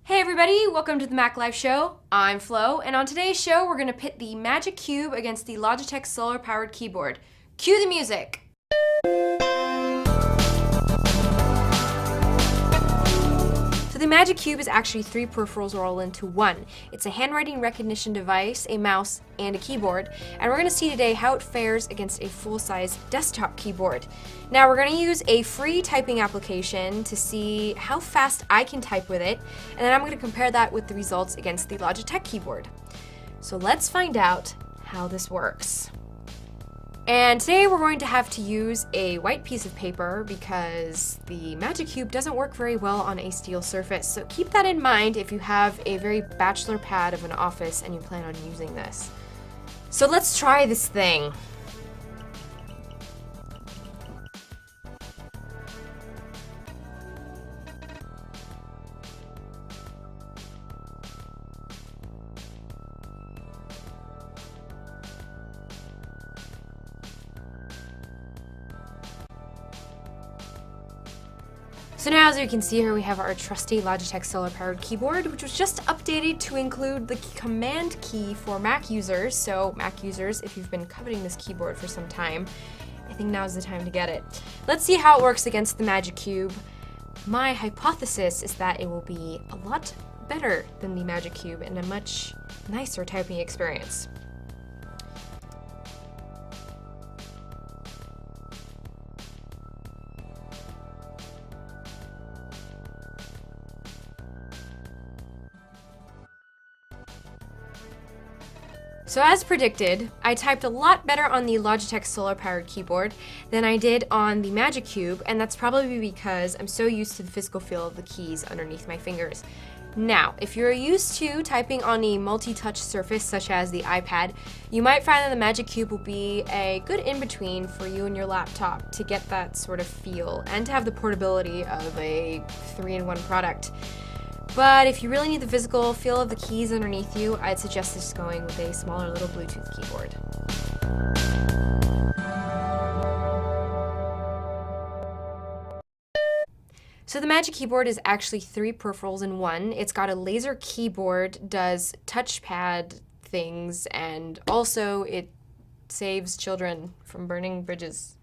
Hey everybody, welcome to the Mac Life Show. I'm Flo, and on today's show we're going to pit the MagicCube against the Logitech solar-powered keyboard. Cue the music! So the MagicCube is actually three peripherals rolled into one. It's a handwriting recognition device, a mouse, and a keyboard. And we're going to see today how it fares against a full-size desktop keyboard. Now we're going to use a free typing application to see how fast I can type with it, and then I'm going to compare that with the results against the Logitech keyboard. So let's find out how this works. And today we're going to have to use a white piece of paper because the MagicCube doesn't work very well on a steel surface. So keep that in mind if you have a very bachelor pad of an office and you plan on using this. So let's try this thing. So now, as you can see here, we have our trusty Logitech solar-powered keyboard, which was just updated to include the command key for Mac users. So Mac users, if you've been coveting this keyboard for some time, I think now's the time to get it. Let's see how it works against the MagicCube. My hypothesis is that it will be a lot better than the MagicCube and a much nicer typing experience. So as predicted, I typed a lot better on the Logitech solar-powered keyboard than I did on the MagicCube, and that's probably because I'm so used to the physical feel of the keys underneath my fingers. Now, if you're used to typing on a multi-touch surface such as the iPad, you might find that the MagicCube will be a good in-between for you and your laptop to get that sort of feel and to have the portability of a 3-in-1 product. But if you really need the physical feel of the keys underneath you, I'd suggest just going with a smaller little Bluetooth keyboard. So the MagicKeyboard is actually three peripherals in one. It's got a laser keyboard, does touchpad things, and also it saves children from burning bridges.